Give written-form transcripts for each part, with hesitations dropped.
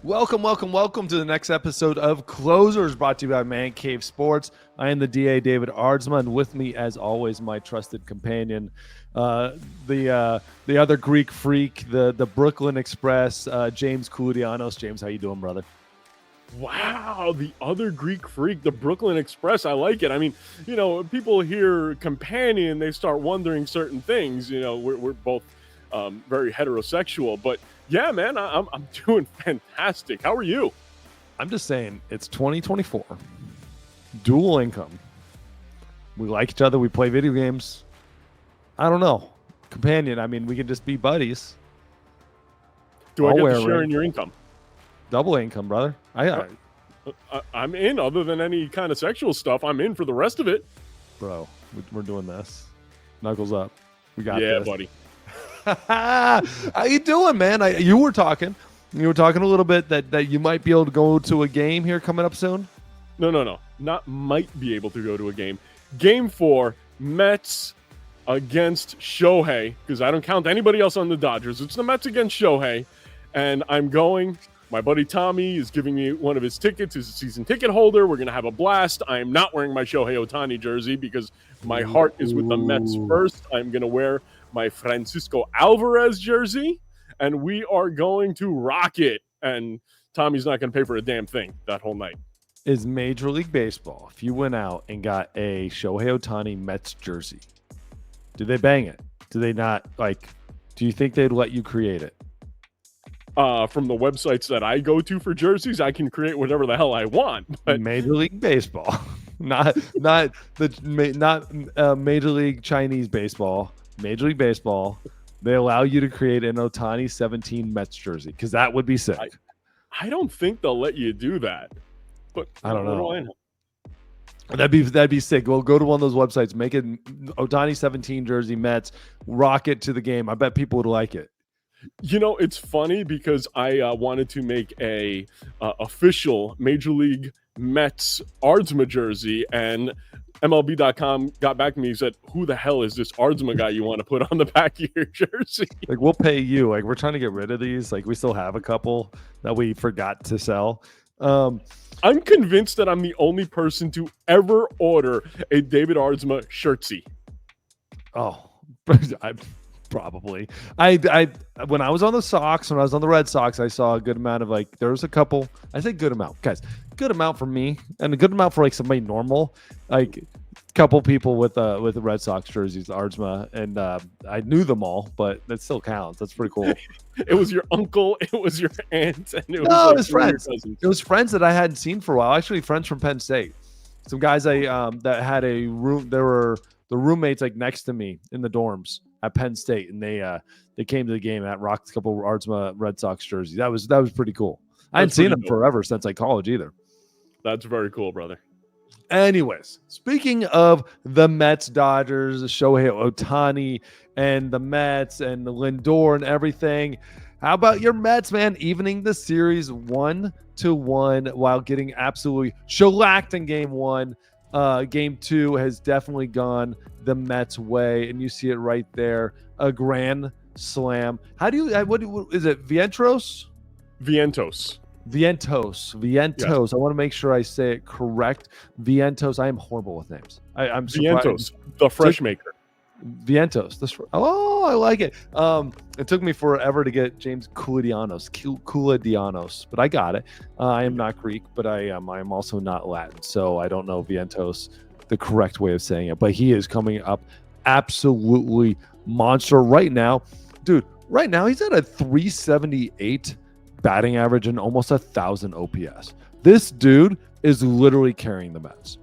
Welcome to the next episode of Closers, brought to you by Man Cave Sports. I am the DA, David Aardsma, and with me, as always, my trusted companion, the other Greek freak, the Brooklyn Express, James Koulianos. James, how you doing, brother? Wow, the other Greek freak, the Brooklyn Express. I like it. I mean, people hear companion, they start wondering certain things. We're both very heterosexual, but yeah, man, I'm doing fantastic. How are you? I'm just saying, it's 2024. Dual income. We like each other. We play video games. I don't know. Companion. I mean, we can just be buddies. Do I get to share in your income? Double income, brother. I'm in. Other than any kind of sexual stuff, I'm in for the rest of it. Bro, we're doing this. Knuckles up. We got this. Yeah, buddy. How you doing, man? You were talking a little bit that you might be able to go to a game here coming up soon. No. Not might be able to go to a game. Game 4, Mets against Shohei, because I don't count anybody else on the Dodgers. It's the Mets against Shohei, and I'm going. My buddy Tommy is giving me one of his tickets. He's a season ticket holder. We're going to have a blast. I am not wearing my Shohei Ohtani jersey because my heart is with the Mets first. I'm going to wear my Francisco Alvarez jersey, and we are going to rock it. And Tommy's not going to pay for a damn thing that whole night. Is Major League Baseball, if you went out and got a Shohei Ohtani Mets jersey, do they bang it? Do they not? Do you think they'd let you create it? From the websites that I go to for jerseys, I can create whatever the hell I want. But Major League Baseball, not Major League Chinese Baseball. Major League Baseball, they allow you to create an Ohtani 17 Mets jersey because that would be sick. I don't think they'll let you do that, but I don't know. That'd be sick. We'll go to one of those websites, make it Ohtani 17 jersey Mets, rock it to the game. I bet people would like it. It's funny because I wanted to make a official Major League Mets Aardsma jersey, and MLB.com got back to me and said, "Who the hell is this Aardsma guy you want to put on the back of your jersey?" We'll pay you. We're trying to get rid of these. We still have a couple that we forgot to sell. I'm convinced that I'm the only person to ever order a David Aardsma shirtsy. Oh, probably. I when I was on the Sox, when I was on the Red Sox, I saw a good amount of there was a couple. I say good amount, guys. Good amount for me, and a good amount for somebody normal. Couple people with the Red Sox jerseys, Aardsma, and I knew them all, but that still counts. That's pretty cool. It was your uncle, it was your aunt, and it was friends. It was friends that I hadn't seen for a while. Actually, friends from Penn State. Some guys that had a room. There were the roommates next to me in the dorms at Penn State, and they came to the game and rocked a couple of Aardsma Red Sox jerseys. That was pretty cool. I hadn't seen them forever since college either. That's very cool, brother. Anyways, speaking of the Mets, Dodgers, Shohei Ohtani, and the Mets and the Lindor and everything, how about your Mets, man? Evening the series 1-1 while getting absolutely shellacked in game 1. Game 2 has definitely gone the Mets' way, and you see it right there. A grand slam. How do you? What is it? Vientos. Yes. I want to make sure I say it correct. Vientos. I am horrible with names. I'm Vientos, the fresh maker. Vientos. I like it. It took me forever to get James Koulianos, but I got it. I am not Greek, but I am also not Latin, so I don't know Vientos, the correct way of saying it. But he is coming up absolutely monster right now, dude. Right now he's at a 378 batting average and almost 1,000 OPS. This dude is literally carrying the Mets.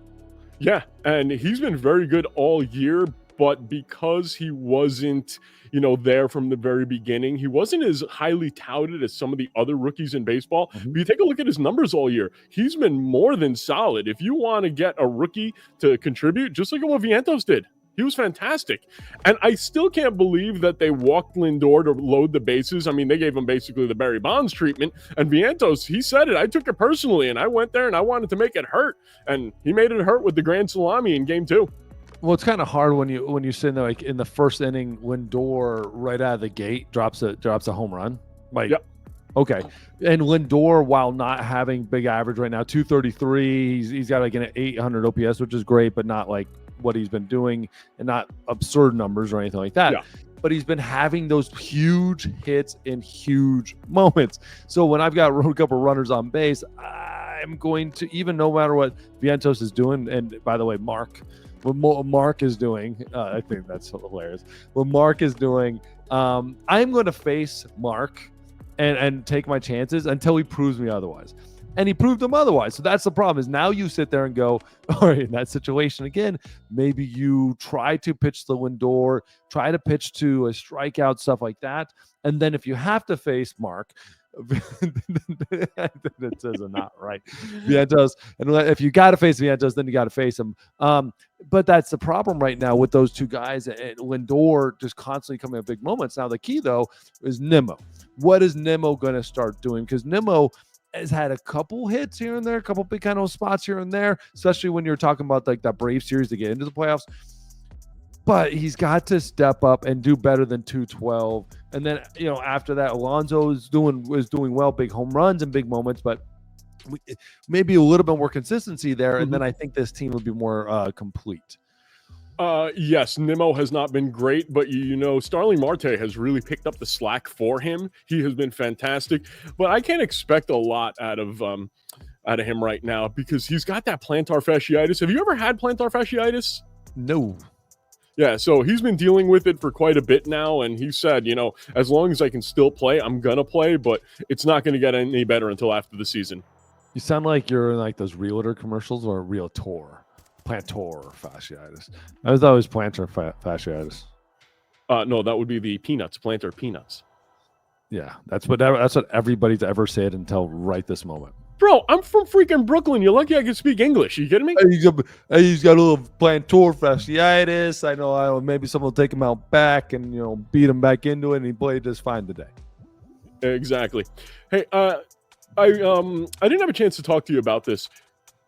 Yeah, and he's been very good all year, but because he wasn't, there from the very beginning, he wasn't as highly touted as some of the other rookies in baseball. Mm-hmm. But you take a look at his numbers all year. He's been more than solid. If you want to get a rookie to contribute, just look at what Vientos did. He was fantastic. And I still can't believe that they walked Lindor to load the bases. I mean, they gave him basically the Barry Bonds treatment. And Vientos, he said it. I took it personally, and I went there and I wanted to make it hurt. And he made it hurt with the grand salami in game 2. Well, it's kind of hard when you sit there in the first inning, Lindor right out of the gate drops a home run. Yep. Okay. And Lindor, while not having big average right now, 233, he's got like an 800 OPS, which is great, but not like what he's been doing and not absurd numbers or anything like that. Yeah. But he's been having those huge hits in huge moments. So when I've got a couple runners on base, I'm going to, even no matter what Vientos is doing, and by the way, what Mark is doing, I think that's hilarious. What Mark is doing, I'm going to face Mark and take my chances until he proves me otherwise. And he proved him otherwise. So that's the problem, is now you sit there and go, all right, in that situation again, maybe you try to pitch the Lindor, try to pitch to a strikeout, stuff like that. And then if you have to face Mark, that says not right. Vientos, and if you got to face Vientos, then you got to face him. But that's the problem right now with those two guys, and Lindor just constantly coming at big moments. Now the key though is Nimmo. What is Nimmo going to start doing? Because Nimmo has had a couple hits here and there, a couple big kind of spots here and there, especially when you're talking about like that Brave series to get into the playoffs. But he's got to step up and do better than 212. And then, after that, Alonso is doing well, big home runs and big moments, but maybe a little bit more consistency there. And then I think this team would be more complete. Yes, Nimmo has not been great, but Starling Marte has really picked up the slack for him. He has been fantastic, but I can't expect a lot out of him right now because he's got that plantar fasciitis. Have you ever had plantar fasciitis? No. Yeah, so he's been dealing with it for quite a bit now, and he said, as long as I can still play, I'm gonna play, but it's not going to get any better until after the season. You sound like you're in like those realtor commercials or Realtor. Plantar fasciitis. I thought it was plantar fasciitis. No, that would be the peanuts, plantar peanuts. Yeah, that's what everybody's ever said until right this moment. Bro, I'm from freaking Brooklyn. You're lucky I can speak English. You kidding me? He's got a little plantar fasciitis. I know maybe someone will take him out back and beat him back into it, and he played just fine today. Exactly. Hey, I didn't have a chance to talk to you about this.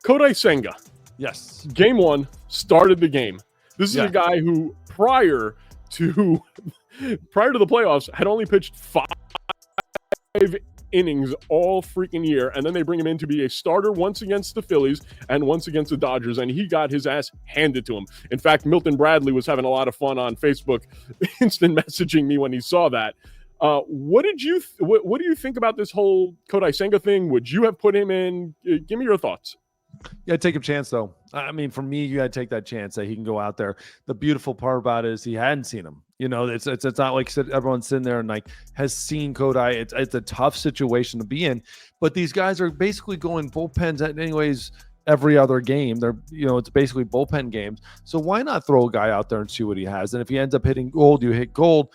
Kodai Senga. Yes. Game 1 started the game. This is a guy who prior to the playoffs had only pitched 5 innings all freaking year, and then they bring him in to be a starter once against the Phillies and once against the Dodgers, and he got his ass handed to him. In fact, Milton Bradley was having a lot of fun on Facebook, instant messaging me when he saw that. What do you think about this whole Kodai Senga thing? Would you have put him in? Give me your thoughts. Yeah, take a chance though. I mean, for me, you got to take that chance that he can go out there. The beautiful part about it is he hadn't seen him. It's not like everyone's sitting there and like has seen Kodai. It's a tough situation to be in, but these guys are basically going bullpens anyways every other game. They're it's basically bullpen games. So why not throw a guy out there and see what he has? And if he ends up hitting gold, you hit gold.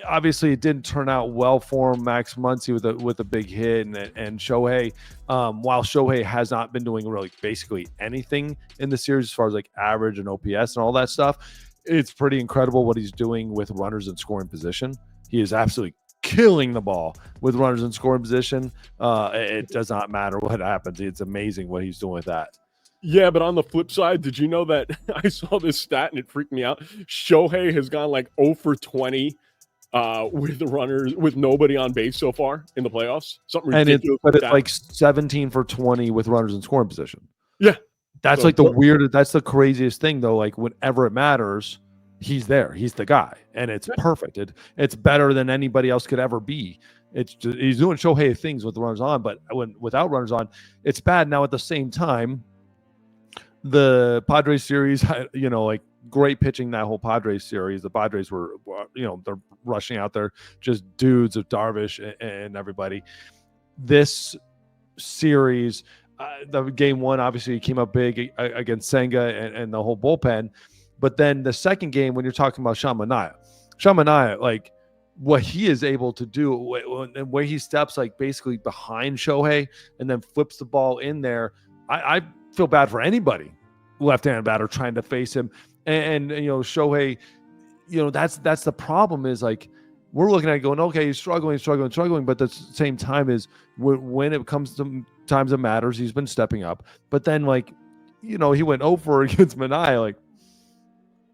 Obviously, it didn't turn out well for him. Max Muncy with a big hit, and Shohei, while Shohei has not been doing really basically anything in the series as far as like average and OPS and all that stuff, it's pretty incredible what he's doing with runners in scoring position. He is absolutely killing the ball with runners in scoring position. It does not matter what happens. It's amazing what he's doing with that. Yeah, but on the flip side, did you know that I saw this stat and it freaked me out? Shohei has gone like 0 for 20 with the runners, with nobody on base so far in the playoffs. Something ridiculous. But it's like 17 for 20 with runners in scoring position. Yeah. That's so, like the weirdest, that's the craziest thing though. Like whenever it matters, he's there. He's the guy. And it's perfect. It's better than anybody else could ever be. It's just, he's doing Shohei things with the runners on, but without runners on, it's bad. Now at the same time, the Padres series, like great pitching that whole Padres series. The Padres were, they're rushing out there, just dudes of Darvish and everybody. This series, the game 1 obviously came up big against Senga and the whole bullpen. But then the second game, when you're talking about Sean Manaea, like what he is able to do, and where he steps like basically behind Shohei and then flips the ball in there, I feel bad for anybody left-handed batter trying to face him. And Shohei, that's the problem, is like we're looking at it going, okay, he's struggling, but at the same time is when it comes to times that matters, he's been stepping up. But then he went over against Manaea. Like,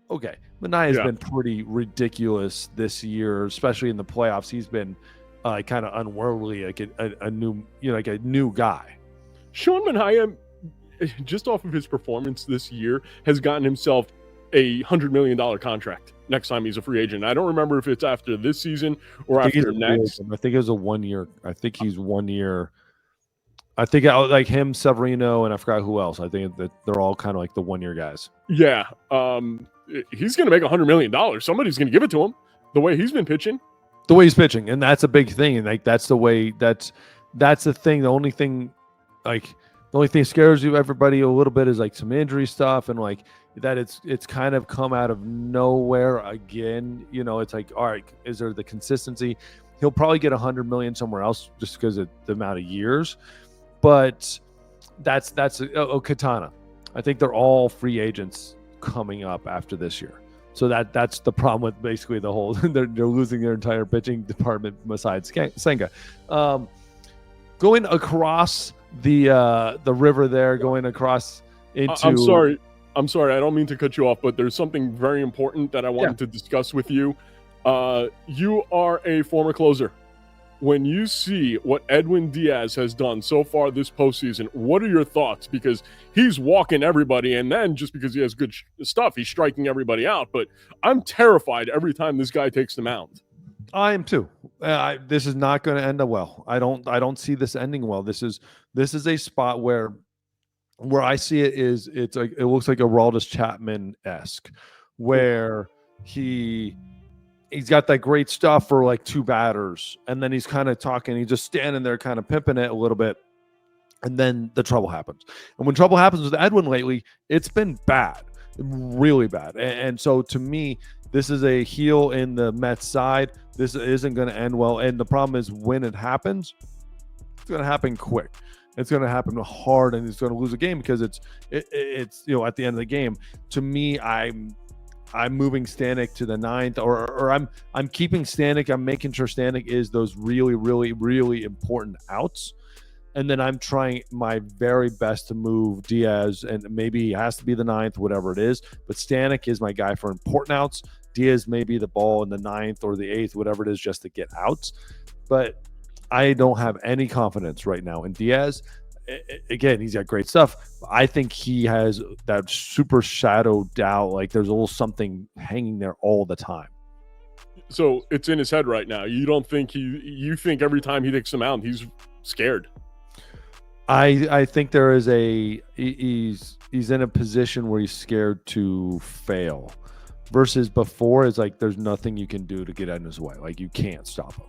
okay, Manaea has been pretty ridiculous this year, especially in the playoffs. He's been kind of unworldly, like a new, like a new guy. Sean Manaea, just off of his performance this year, has gotten himself a $100 million contract next time he's a free agent. I don't remember if it's after this season or after next. I think it was a 1 year. I think he's 1 year. I think like him, Severino, and I forgot who else. I think that they're all kind of like the 1 year guys. Yeah. He's going to make $100 million. Somebody's going to give it to him the way he's been pitching. The way he's pitching. And that's a big thing. And like, that's the way that's the thing. The only thing scares you everybody a little bit is like some injury stuff, and like that it's kind of come out of nowhere again. It's like, all right, is there the consistency? He'll probably get $100 million somewhere else just because of the amount of years. But that's Katana. I think they're all free agents coming up after this year. So that's the problem with basically the whole they're losing their entire pitching department besides Senga. Going across the river there, going across into. I'm sorry. I don't mean to cut you off, but there's something very important that I wanted to discuss with you. You are a former closer. When you see what Edwin Diaz has done so far this postseason, what are your thoughts? Because he's walking everybody, and then just because he has good stuff, he's striking everybody out. But I'm terrified every time this guy takes the mound. I am too. This is not going to end well. I don't see this ending well. This is a spot where I see it is it looks like a Aroldis Chapman-esque, where he's got that great stuff for like two batters, and then he's kind of talking, he's just standing there kind of pimping it a little bit, and then the trouble happens. And when trouble happens with Edwin lately, it's been bad, really bad. And so to me, this is a heel in the Mets side. This isn't going to end well. And the problem is when it happens, it's going to happen quick. It's going to happen hard, and it's going to lose a game because it's at the end of the game. To me, I'm moving Stanek to the 9th, or I'm keeping Stanek. I'm making sure Stanek is those really, really, really important outs. And then I'm trying my very best to move Diaz, and maybe he has to be the 9th, whatever it is. But Stanek is my guy for important outs. Diaz may be the ball in the 9th or the 8th, whatever it is, just to get outs. But I don't have any confidence right now in Diaz. Again, he's got great stuff. I think he has that super shadow doubt. Like there's a little something hanging there all the time. So it's in his head right now. You don't think you think every time he takes him out, he's scared. I think there is he's in a position where he's scared to fail, versus before is like there's nothing you can do to get in his way. Like you can't stop him.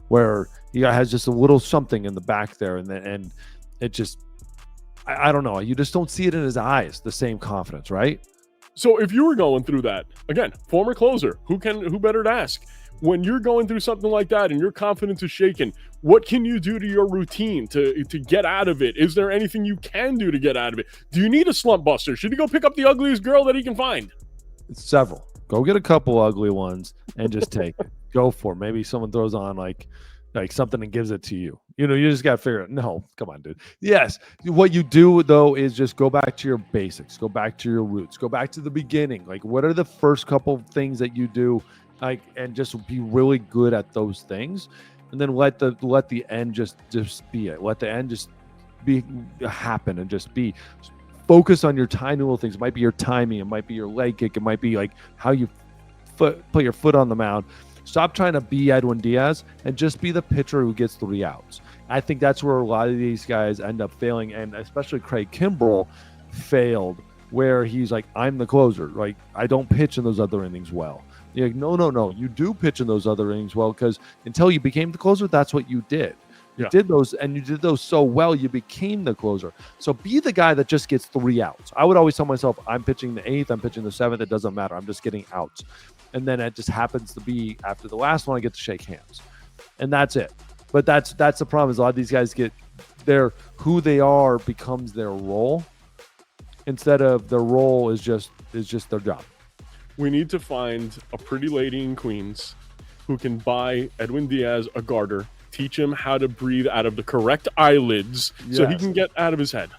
Where he has just a little something in the back there, and it just I don't know. You just don't see it in his eyes, the same confidence, right? So if you were going through that, again, former closer, who better to ask? When you're going through something like that and your confidence is shaken, what can you do to your routine to get out of it? Is there anything you can do to get out of it? Do you need a slump buster? Should he go pick up the ugliest girl that he can find? Several. Go get a couple ugly ones and just take it. Go for it. Maybe someone throws on like something and gives it to you. You just got to figure it. No, come on, dude. Yes. What you do, though, is just go back to your basics. Go back to your roots. Go back to the beginning. Like, what are the first couple of things that you do? Like, and just be really good at those things. And then let the end just be it. Let the end just happen and just be. Focus on your tiny little things. It might be your timing. It might be your leg kick. It might be like how you put your foot on the mound. Stop trying to be Edwin Diaz and just be the pitcher who gets 3 outs. I think that's where a lot of these guys end up failing, and especially Craig Kimbrell failed, where he's like, I'm the closer. Like, I don't pitch in those other innings well. You're like, no. You do pitch in those other innings well, because until you became the closer, that's what you did. You did those, and you did those so well, you became the closer. So be the guy that just gets 3 outs. I would always tell myself, I'm pitching the 8th, I'm pitching the 7th. It doesn't matter. I'm just getting outs. And then it just happens to be after the last one, I get to shake hands. And that's it. But that's the problem, is a lot of these guys get who they are becomes their role, instead of their role is just their job. We need to find a pretty lady in Queens who can buy Edwin Diaz a garter, teach him how to breathe out of the correct eyelids so he can get out of his head.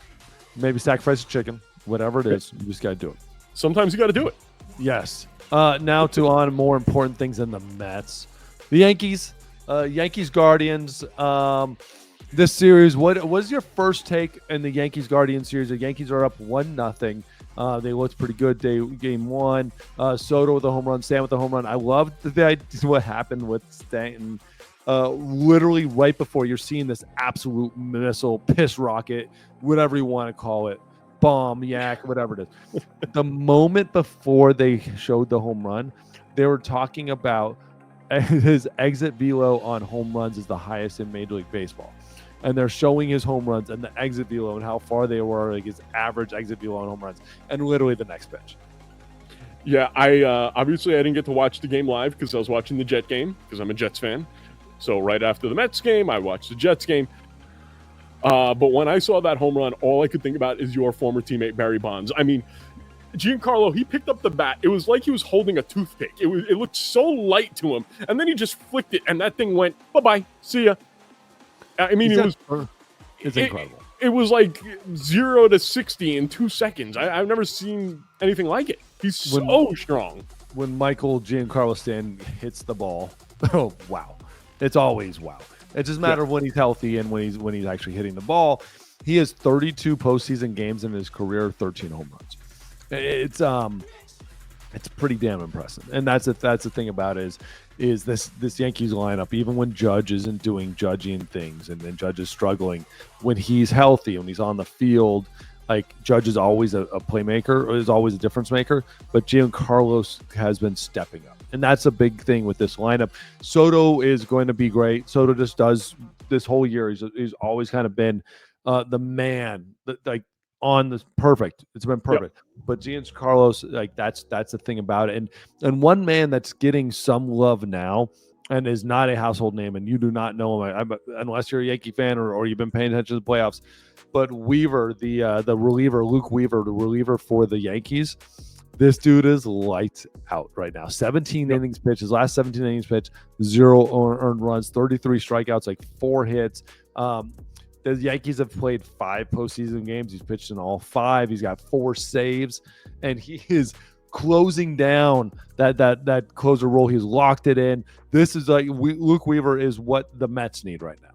Maybe sacrifice a chicken, whatever it is. You just got to do it. Sometimes you got to do it. Yes. Now on more important things than the Mets. The Yankees, Yankees Guardians. This series, what was your first take in the Yankees Guardians series? The Yankees are up 1-0. They looked pretty good game one. Soto with a home run, Stan with a home run. I loved what happened with Stanton. Literally right before you're seeing this absolute missile, piss rocket, whatever you want to call it, bomb, yak, whatever it is. The moment before they showed the home run, they were talking about his exit velo on home runs is the highest in Major League Baseball. And they're showing his home runs and the exit velo and how far they were, like his average exit velo on home runs, and literally the next pitch. Yeah, I obviously I didn't get to watch the game live because I was watching the Jet game because I'm a Jets fan. So right after the Mets game, I watched the Jets game. But when I saw that home run, all I could think about is your former teammate Barry Bonds. I mean, Giancarlo, he picked up the bat. It was like he was holding a toothpick. It looked so light to him, and then he just flicked it, and that thing went bye-bye. See ya. I mean, it's incredible. It was like 0 to 60 in 2 seconds. I've never seen anything like it. He's so strong. When Michael Giancarlo Stanton hits the ball, oh wow, it's always wow. It doesn't matter when he's healthy and when he's actually hitting the ball. He has 32 postseason games in his career, 13 home runs. It's pretty damn impressive, and that's the thing about it is this Yankees lineup. Even when Judge isn't doing judging things, and then Judge is struggling, when he's healthy, when he's on the field, like Judge is always a playmaker, or is always a difference maker. But Giancarlo has been stepping up, and that's a big thing with this lineup. Soto is going to be great. Soto just does this whole year. He's always kind of been the man, like. On this perfect. It's been perfect. Yep. But Giancarlo, like that's the thing about it. And one man that's getting some love now and is not a household name, and you do not know him unless you're a Yankee fan or you've been paying attention to the playoffs. But Weaver, the reliever, Luke Weaver, the reliever for the Yankees, this dude is lights out right now. 17 innings pitched, his last 17 innings pitched, 0 earned runs, 33 strikeouts, like 4 hits. The Yankees have played 5 postseason games. He's pitched in all 5. He's got 4 saves, and he is closing down that closer role. He's locked it in. This is like Luke Weaver is what the Mets need right now.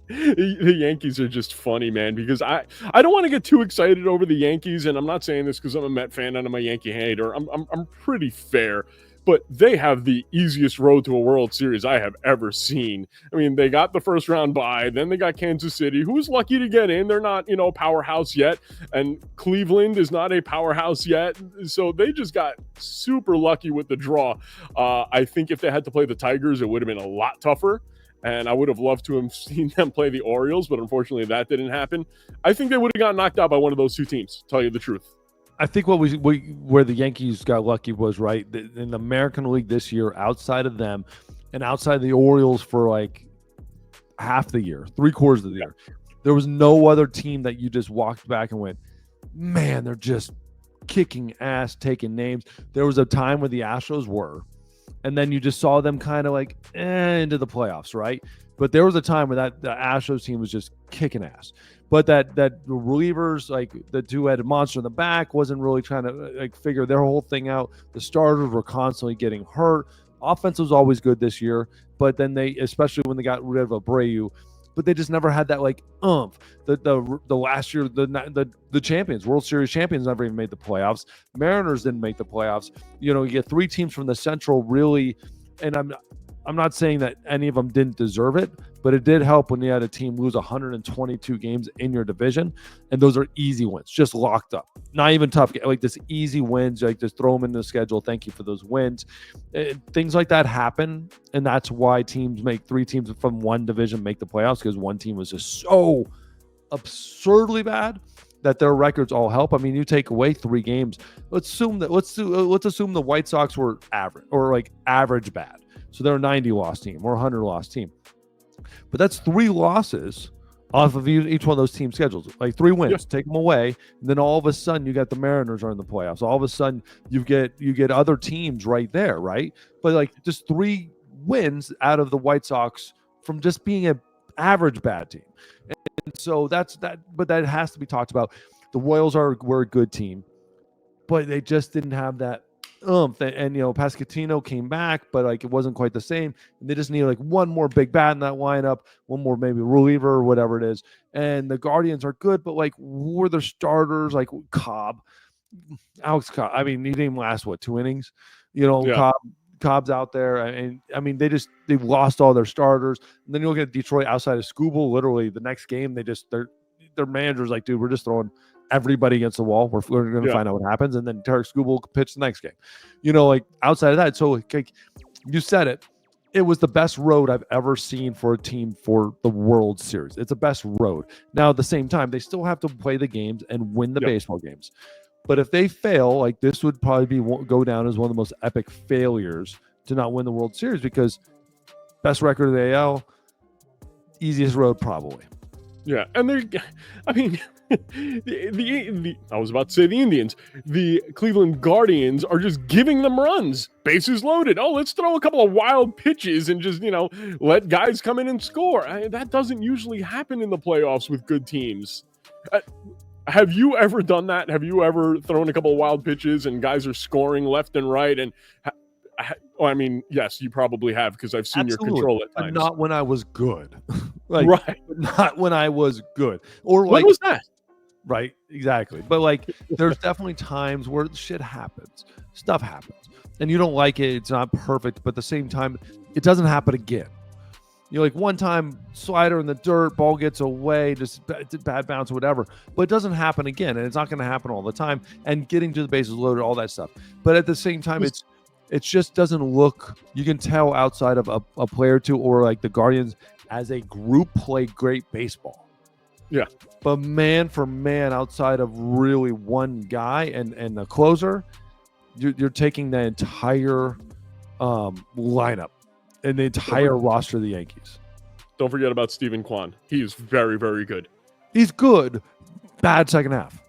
The Yankees are just funny, man, because I don't want to get too excited over the Yankees, and I'm not saying this because I'm a Met fan and I'm a Yankee hater. I'm pretty fair. But they have the easiest road to a World Series I have ever seen. I mean, they got the first round bye, then they got Kansas City, who's lucky to get in. They're not, a powerhouse yet, and Cleveland is not a powerhouse yet. So they just got super lucky with the draw. I think if they had to play the Tigers, it would have been a lot tougher. And I would have loved to have seen them play the Orioles, but unfortunately that didn't happen. I think they would have gotten knocked out by one of those 2 teams, to tell you the truth. I think where the Yankees got lucky was right in the American League this year. Outside of them, and outside the Orioles for like half the year, 3/4 of the year, there was no other team that you just walked back and went, man, they're just kicking ass, taking names. There was a time where the Astros were, and then you just saw them kind of like into the playoffs, right? But there was a time where the Astros team was just kicking ass. But that relievers, like the 2-headed monster in the back, wasn't really trying to like figure their whole thing out. The starters were constantly getting hurt. Offense was always good this year, but then they, especially when they got rid of Abreu, but they just never had that like oomph. The last year, the champions, World Series champions, never even made the playoffs. Mariners didn't make the playoffs. You get 3 teams from the Central really, and I'm not saying that any of them didn't deserve it, but it did help when you had a team lose 122 games in your division, and those are easy wins, just locked up. Not even tough, like this easy wins, like just throw them in the schedule. Thank you for those wins. Things like that happen, and that's why 3 teams from one division make the playoffs, because one team was just so absurdly bad that their records all help. I mean, you take away 3 games. Let's assume the White Sox were average or like average bad. So they're a 90-loss team or a 100-loss team. But that's 3 losses off of each one of those team schedules. Like 3 wins, take them away, and then all of a sudden you got the Mariners are in the playoffs. All of a sudden you get other teams right there, right? But like just 3 wins out of the White Sox from just being an average bad team. And so that's that. But that has to be talked about. The Royals were a good team, but they just didn't have that and Pasquantino came back, but like it wasn't quite the same. And they just need like one more big bat in that lineup, one more maybe reliever or whatever it is. And the Guardians are good, but like who are their starters? Like Alex Cobb. I mean, he didn't last 2 innings. Yeah. Cobb's out there, and I mean they've lost all their starters. And then you look at Detroit outside of Scooble. Literally, the next game their manager's like, dude, we're just throwing everybody against the wall. We're going to find out what happens, and then Tarek Skubal could pitch the next game. Like outside of that, so like you said it. It was the best road I've ever seen for a team for the World Series. It's the best road. Now, at the same time, they still have to play the games and win the baseball games. But if they fail, like this would probably go down as one of the most epic failures to not win the World Series, because best record of the AL, easiest road probably. Yeah, and I mean, I was about to say the Indians. The Cleveland Guardians are just giving them runs, bases loaded. Oh, let's throw a couple of wild pitches and just, let guys come in and score. That doesn't usually happen in the playoffs with good teams. Have you ever done that? Have you ever thrown a couple of wild pitches and guys are scoring left and right? And I mean, yes, you probably have, because I've seen Absolutely. your control at times. But not when I was good. Right. Not when I was good. Or when was that? Right, exactly. But like, there's definitely times where shit happens. Stuff happens. And you don't like it. It's not perfect. But at the same time, it doesn't happen again. Like one time, slider in the dirt, ball gets away, just bad bounce or whatever. But it doesn't happen again. And it's not going to happen all the time. And getting to the bases loaded, all that stuff. But at the same time, it just doesn't look, you can tell outside of a player or two, or like the Guardians as a group play great baseball. Yeah. But man for man, outside of really one guy and a closer, you're taking the entire lineup and the entire roster of the Yankees. Don't forget about Steven Kwan. He is very, very good. He's good. Bad second half.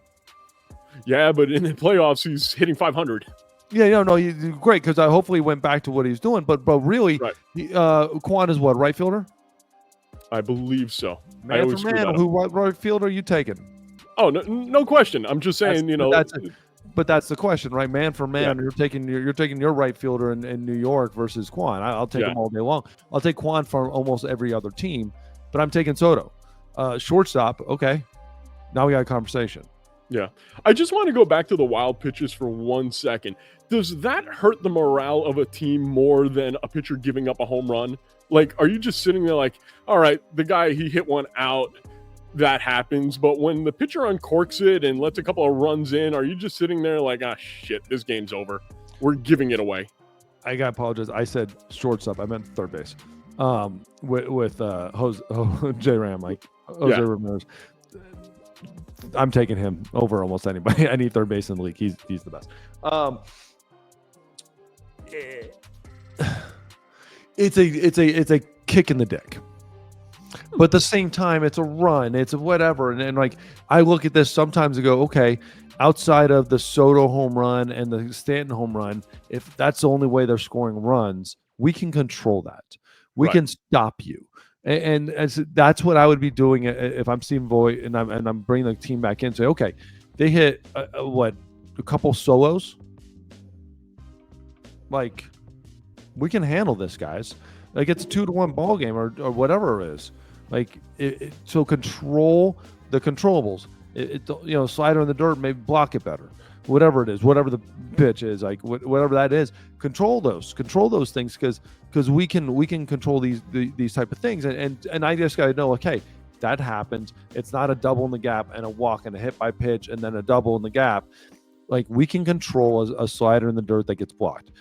Yeah, but in the playoffs, he's hitting 500. Yeah, he's great, because I hopefully went back to what he's doing. But really, right. Kwan is what, right fielder? I believe so. Man for man, who right fielder are you taking? Oh, no question. I'm just saying, But that's the question, right? Man for man, you're taking your right fielder in New York versus Kwan. I'll take him all day long. I'll take Kwan for almost every other team, but I'm taking Soto. Shortstop, okay. Now we got a conversation. Yeah. I just want to go back to the wild pitches for 1 second. Does that hurt the morale of a team more than a pitcher giving up a home run? Like, are you just sitting there like, all right, the guy, he hit one out, that happens. But when the pitcher uncorks it and lets a couple of runs in, are you just sitting there like, shit, this game's over. We're giving it away. I got to apologize. I said shortstop. I meant third base. With Jose Ram, like Jose Ramirez. I'm taking him over almost anybody. Any third base in the league. He's the best. It's a kick in the dick. But at the same time, it's a run. It's a whatever. And like, I look at this sometimes and go, okay, outside of the Soto home run and the Stanton home run, if that's the only way they're scoring runs, we can control that. We can stop you. And that's what I would be doing if I'm Stephen Vogt and I'm bringing the team back in and say, okay, they hit a couple solos. Like, we can handle this, guys. Like, it's a 2-1 ball game or whatever it is. Like, so control the controllables. Slider in the dirt, maybe block it better. Whatever it is, whatever the pitch is, like whatever that is, control those things because we can control these type of things. And I just got to know, okay, that happens. It's not a double in the gap and a walk and a hit by pitch and then a double in the gap. Like, we can control a slider in the dirt that gets blocked.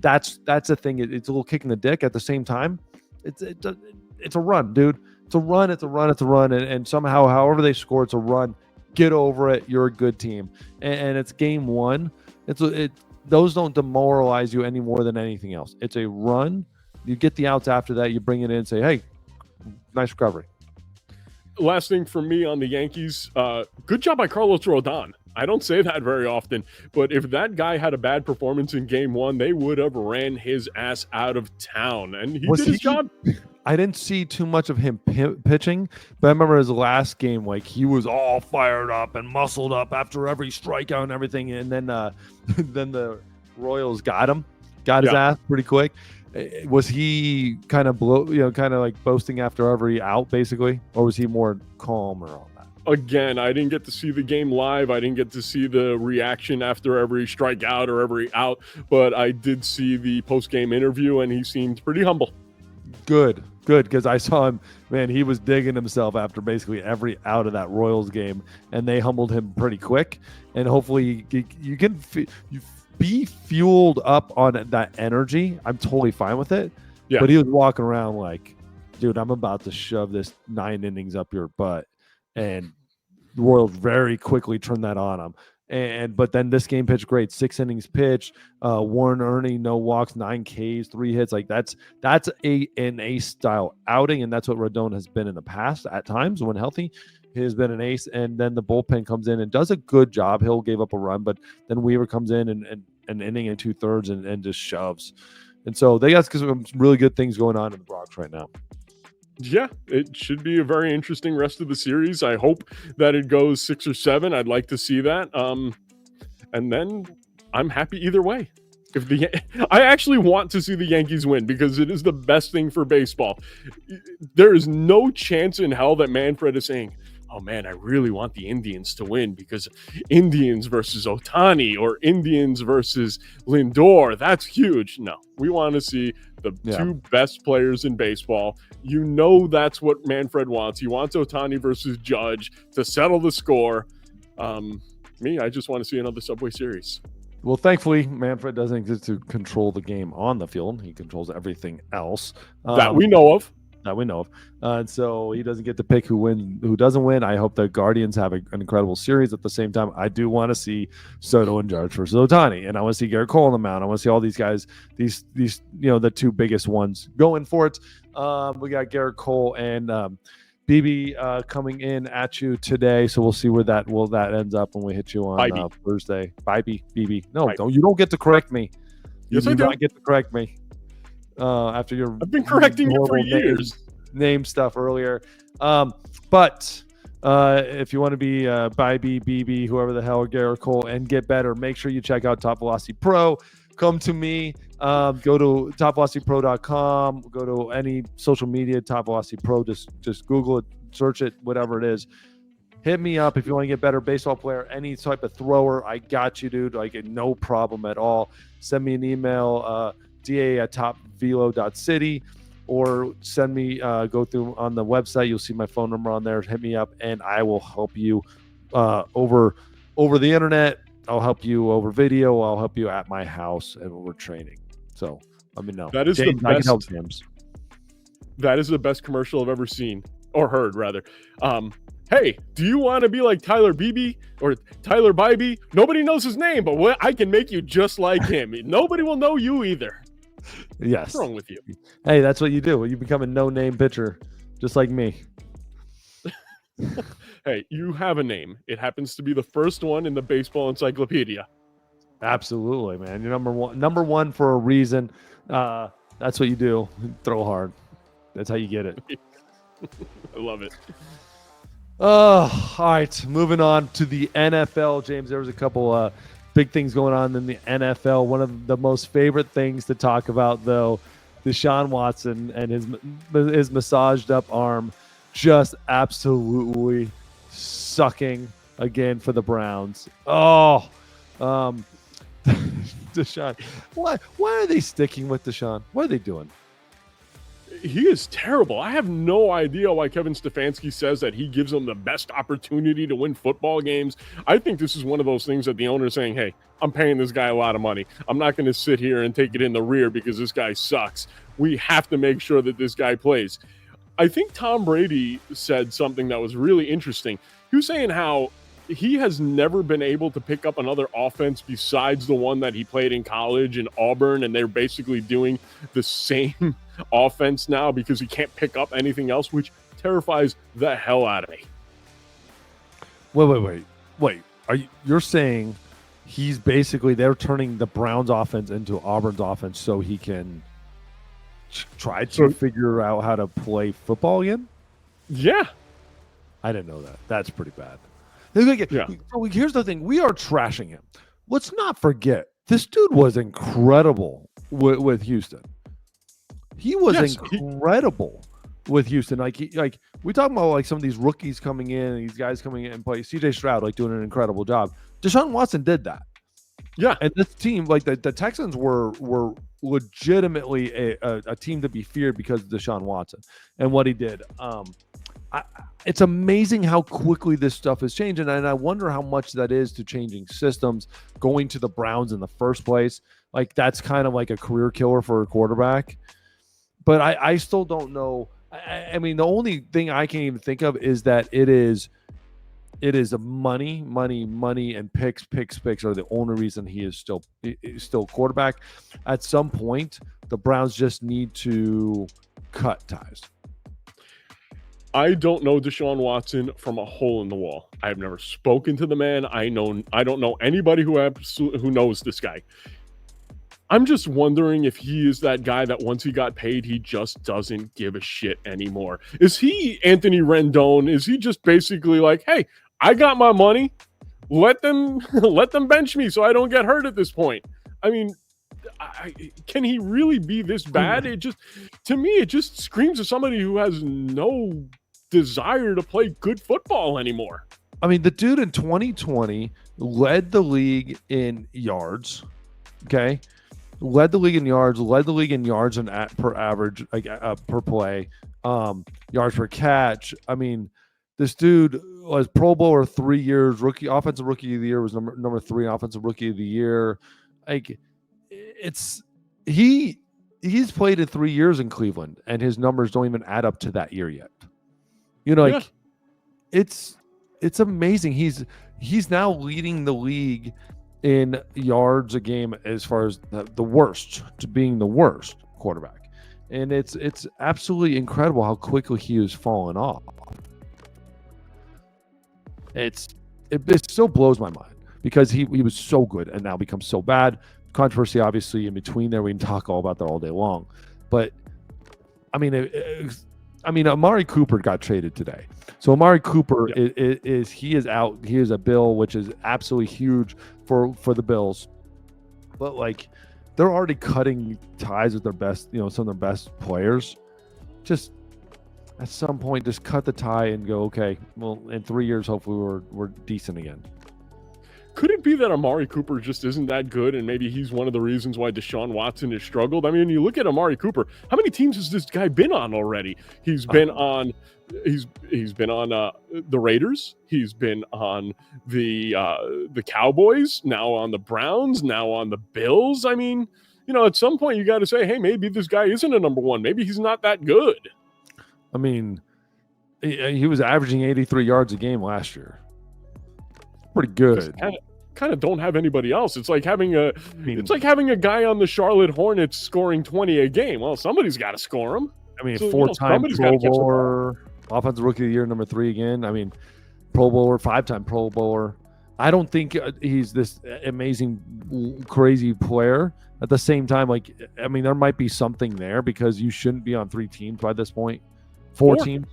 That's the thing. It's a little kick in the dick. At the same time, it's a run, dude. It's a run. And somehow, however they score, it's a run. Get over it. You're a good team. And it's game one. Those don't demoralize you any more than anything else. It's a run. You get the outs after that. You bring it in and say, hey, nice recovery. Last thing for me on the Yankees, good job by Carlos Rodon. I don't say that very often, but if that guy had a bad performance in game one, they would have ran his ass out of town. And he did his job. I didn't see too much of him pitching, but I remember his last game, like, he was all fired up and muscled up after every strikeout and everything. And then the Royals got his ass pretty quick. Was he kind of like boasting after every out, basically, or was he more calm or all that? Again, I didn't get to see the game live. I didn't get to see the reaction after every strikeout or every out, but I did see the post-game interview, and he seemed pretty humble. Good, because I saw him, man, he was digging himself after basically every out of that Royals game, and they humbled him pretty quick, and hopefully you can be fueled up on that energy. I'm totally fine with it, but he was walking around like, dude, I'm about to shove this 9 innings up your butt, and the Royals very quickly turned that on him. But then this game pitched great. 6 innings pitched, Warren Ernie, no walks, 9 Ks, 3 hits. Like that's an ace style outing, and that's what Rodon has been in the past at times when healthy. He has been an ace, and then the bullpen comes in and does a good job. Hill gave up a run, but then Weaver comes in and an inning and 2/3 and just shoves. And so they got some really good things going on in the Bronx right now. Yeah, it should be a very interesting rest of the series. I hope that it goes 6 or 7. I'd like to see that. And then I'm happy either way. I actually want to see the Yankees win because it is the best thing for baseball. There is no chance in hell that Manfred is saying, oh man, I really want the Indians to win because Indians versus Ohtani or Indians versus Lindor, that's huge. No, we want to see the 2 best players in baseball. You know that's what Manfred wants. He wants Ohtani versus Judge to settle the score. I just want to see another Subway Series. Well, thankfully, Manfred doesn't get to control the game on the field. He controls everything else. That we know of. And so he doesn't get to pick who doesn't win. I hope the Guardians have an incredible series. At the same time, I do want to see Soto and Judge versus Ohtani, and I want to see Garrett Cole on the mound. I want to see all these guys, these the 2 biggest ones going for it. We got Garrett Cole and BB coming in at you today, so we'll see where that ends up when we hit you on Thursday. Bye, BB. No, you don't get to correct me. Yes, I do. Not get to correct me. After I've been correcting you for years. Name stuff earlier. But if you want to be Bybee, BB, whoever the hell, or Garrett Cole, and get better, make sure you check out Top Velocity Pro. Come to me. Go to topvelocitypro.com. Go to any social media, Top Velocity Pro. Just Google it, search it, whatever it is. Hit me up if you want to get better. Baseball player, any type of thrower, I got you, dude. Like, no problem at all. Send me an email, da@topvelo.city, or send me, go through on the website. You'll see my phone number on there. Hit me up, and I will help you over the internet. I'll help you over video. I'll help you at my house, and we're training. So let me know. That is James, the best. I can help James. That is the best commercial I've ever seen or heard, rather. Hey, do you want to be like Tyler Beebe or Tyler Bybee? Nobody knows his name, but I can make you just like him. Nobody will know you either. Yes. What's wrong with you? Hey, that's what you do. You become a no-name pitcher, just like me. Hey, you have a name. It happens to be the first one in the baseball encyclopedia. Absolutely, man. You're number one for a reason. That's what you do. Throw hard. That's how you get it. I love it. All right. Moving on to the NFL, James. There was a couple big things going on in the NFL. One of the most favorite things to talk about, though, Deshaun Watson and his massaged up arm just absolutely sucking again for the Browns. Deshaun. Why are they sticking with Deshaun? What are they doing? He is terrible. I have no idea why Kevin Stefanski says that he gives them the best opportunity to win football games. I think this is one of those things that the owner is saying, hey, I'm paying this guy a lot of money. I'm not going to sit here and take it in the rear because this guy sucks. We have to make sure that this guy plays. I think Tom Brady said something that was really interesting. He was saying how he has never been able to pick up another offense besides the one that he played in college in Auburn, and they're basically doing the same offense now because he can't pick up anything else, which terrifies the hell out of me. Wait. You're saying they're turning the Browns offense into Auburn's offense so he can try to figure out how to play football again? Yeah. I didn't know that. That's pretty bad. Yeah. Here's the thing. We are trashing him. Let's not forget, This dude was incredible with Houston. He was incredible with Houston. Like we talk about like some of these rookies coming in, and these guys coming in and play. CJ Stroud like doing an incredible job. Deshaun Watson did that. Yeah, and this team, like the Texans, were legitimately a team to be feared because of Deshaun Watson and what he did. It's amazing how quickly this stuff is changing, and I wonder how much that is to changing systems, going to the Browns in the first place. Like that's kind of like a career killer for a quarterback. But I still don't know. I mean, the only thing I can even think of is that it is a money, and picks are the only reason he is still quarterback. At some point, the Browns just need to cut ties. I don't know Deshaun Watson from a hole in the wall. I have never spoken to the man. I don't know anybody who knows this guy. I'm just wondering if he is that guy that once he got paid, he just doesn't give a shit anymore. Is he Anthony Rendon? Is he just basically like, hey, I got my money. Let them bench me so I don't get hurt at this point. I mean, can he really be this bad? To me, it just screams of somebody who has no desire to play good football anymore. I mean, the dude in 2020 led the league in yards. Okay. Led the league in yards and per average, like per play, yards per catch. I mean, this dude was Pro Bowler 3 years, offensive rookie of the year, was number 3 offensive rookie of the year. Like he's played in 3 years in Cleveland, and his numbers don't even add up to that year yet. It's amazing. He's now leading the league in yards a game as far as the worst, to being the worst quarterback. And it's absolutely incredible how quickly he has fallen off. It still blows my mind because he was so good and now becomes so bad. Controversy, obviously, in between there. We can talk all about that all day long. But, I mean, Amari Cooper got traded today. So Amari Cooper is out. He is a Bill, which is absolutely huge for the Bills. But like, they're already cutting ties with their best, some of their best players. Just at some point, just cut the tie and go, okay, well, in 3 years, hopefully we're decent again. Could it be that Amari Cooper just isn't that good, and maybe he's one of the reasons why Deshaun Watson has struggled? I mean, you look at Amari Cooper. How many teams has this guy been on already? He's been on the Raiders. He's been on the Cowboys. Now on the Browns. Now on the Bills. I mean, at some point you got to say, hey, maybe this guy isn't a number one. Maybe he's not that good. I mean, he was averaging 83 yards a game last year. Pretty good. Kind of don't have anybody else. It's like having a guy on the Charlotte Hornets scoring 20 a game. Well, somebody's got to score him. I mean, 4-time Pro Bowler, offensive rookie of the year, number 3 again. I mean, Pro Bowler, 5-time Pro Bowler. I don't think he's this amazing, crazy player. At the same time, there might be something there because you shouldn't be on 3 teams by this point. 4 teams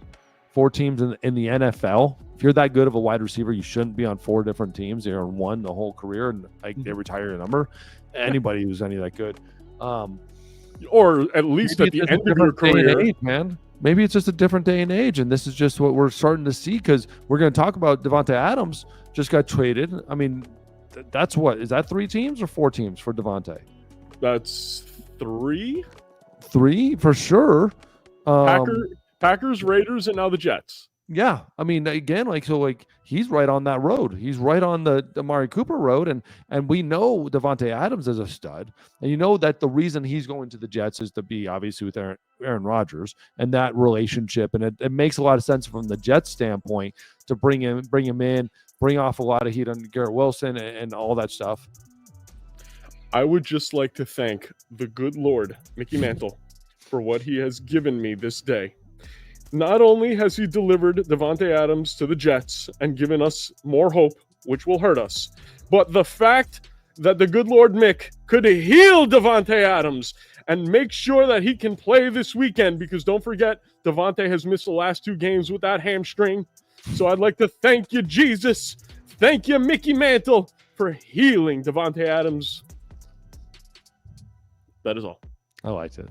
in the NFL. If you're that good of a wide receiver, you shouldn't be on 4 different teams. You're on 1 the whole career, and they retire your number. Anybody who's any that good, or at least at the end of your career, age, man. Maybe it's just a different day and age, and this is just what we're starting to see because we're going to talk about Davante Adams just got traded. I mean, that's what is that 3 teams or 4 teams for Davante? That's 3. 3 for sure. Packers, Raiders, and now the Jets. Yeah, I mean, again, he's right on that road. He's right on the Amari Cooper road, and we know Davante Adams is a stud, and that the reason he's going to the Jets is to be obviously with Aaron Rodgers and that relationship, and it makes a lot of sense from the Jets standpoint to bring him in, bring off a lot of heat on Garrett Wilson and all that stuff. I would just like to thank the good Lord, Mickey Mantle, for what he has given me this day. Not only has he delivered Davante Adams to the Jets and given us more hope, which will hurt us, but the fact that the good Lord Mick could heal Davante Adams and make sure that he can play this weekend, because don't forget, Davante has missed the last 2 games with that hamstring. So I'd like to thank you, Jesus. Thank you, Mickey Mantle, for healing Davante Adams That is all. I liked it.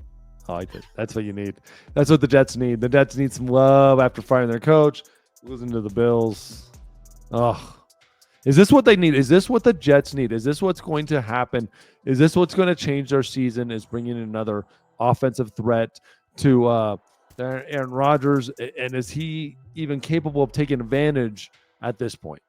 That's what you need. That's what the Jets need. The Jets need some love after firing their coach, losing to the Bills. Oh, is this what they need? Is this what the Jets need? Is this what's going to happen? Is this what's going to change their season? Is bringing in another offensive threat to Aaron Rodgers? And is he even capable of taking advantage at this point?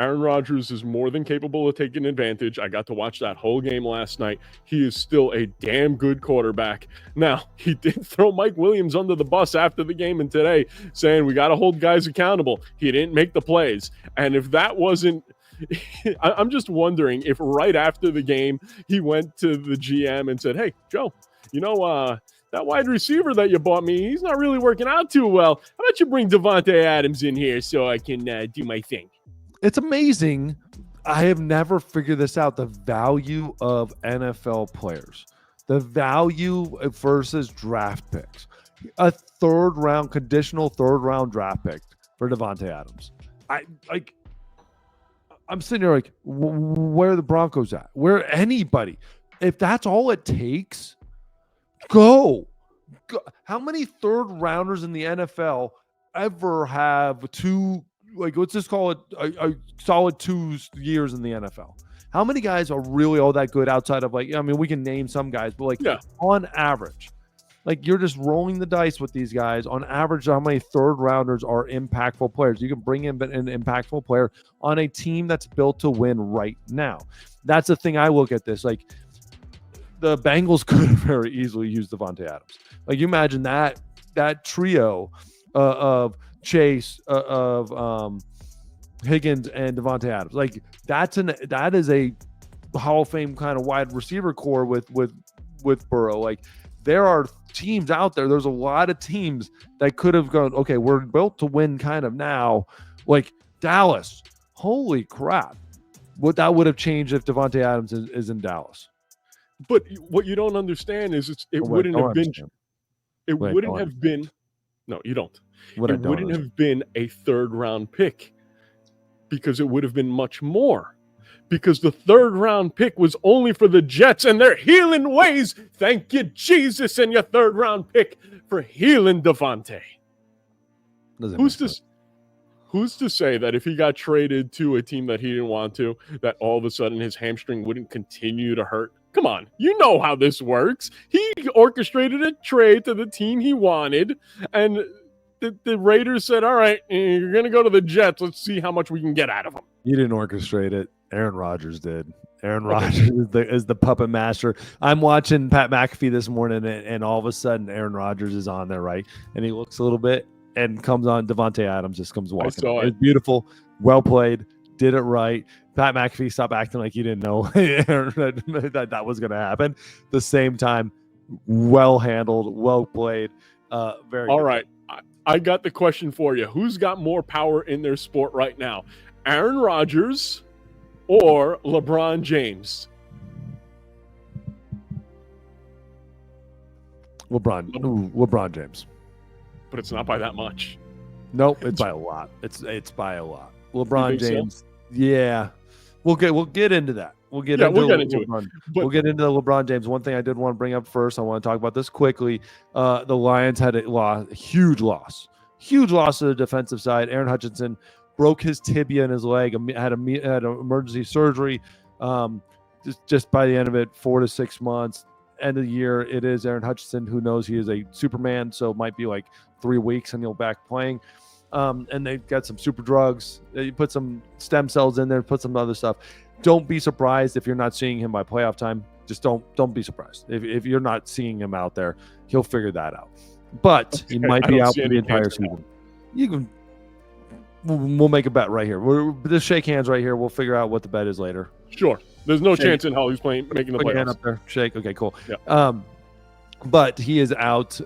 Aaron Rodgers is more than capable of taking advantage. I got to watch that whole game last night. He is still a damn good quarterback. Now, he did throw Mike Williams under the bus after the game and today, saying we got to hold guys accountable. He didn't make the plays. And if that wasn't, I'm just wondering if right after the game, he went to the GM and said, hey, Joe, that wide receiver that you bought me, he's not really working out too well. How about you bring Davante Adams in here so I can do my thing? It's amazing. I have never figured this out. The value of NFL players, the value versus draft picks, a conditional third round draft pick for Davante Adams. I'm sitting here like, where are the Broncos at? Where anybody? If that's all it takes, go. How many third rounders in the NFL ever have let's just call it a solid 2 years in the NFL? How many guys are really all that good outside of we can name some guys, but on average, you're just rolling the dice with these guys. On average, how many third rounders are impactful players? You can bring in an impactful player on a team that's built to win right now. That's the thing I look at this. The Bengals could have very easily used Davante Adams. You imagine that trio of Chase, of Higgins, and Davante Adams. That is a Hall of Fame kind of wide receiver core with Burrow. There are teams out there. There's a lot of teams that could have gone, okay, we're built to win kind of now. Dallas. Holy crap. What that would have changed if Davante Adams is in Dallas. But what you don't understand is it wouldn't have been. It wouldn't have been. No, you don't. It wouldn't have been a third round pick because it would have been much more. Because the third round pick was only for the Jets and their healing ways. Thank you, Jesus, and your third round pick for healing Davante. Who's to say that if he got traded to a team that he didn't want to, that all of a sudden his hamstring wouldn't continue to hurt? Come on, you know how this works. He orchestrated a trade to the team he wanted, and the Raiders said, all right, you're going to go to the Jets. Let's see how much we can get out of him. You didn't orchestrate it. Aaron Rodgers did. Aaron Rodgers is the puppet master. I'm watching Pat McAfee this morning, and all of a sudden Aaron Rodgers is on there, right? And he looks a little bit and comes on. Davante Adams just comes walking. I saw it. It's beautiful. Well played. Did it right. Pat McAfee, stop acting like you didn't know that was going to happen. The same time, well handled, well played. Very all good. Right. I got the question for you. Who's got more power in their sport right now? Aaron Rodgers or LeBron James? LeBron James. But it's not by that much. Nope, it's by a lot. It's by a lot. LeBron James. So? Yeah. We'll get into that. We'll get into it. We'll get into LeBron James. One thing I did want to bring up first, I want to talk about this quickly. The Lions had a huge loss to the defensive side. Aidan Hutchinson broke his tibia in his leg, had emergency surgery. Just by the end of it, 4 to 6 months. End of the year, it is Aidan Hutchinson. Who knows? He is a Superman, so it might be 3 weeks and he'll back playing. And they've got some super drugs. You put some stem cells in there, put some other stuff. Don't be surprised if you're not seeing him by playoff time. Just don't be surprised. If you're not seeing him out there, he'll figure that out. But he might be out for the entire season. We'll make a bet right here. We'll just shake hands right here. We'll figure out what the bet is later. Sure. There's no chance in hell he's making the playoffs. Hand up there. Shake. Okay, cool. Yeah. But he is out.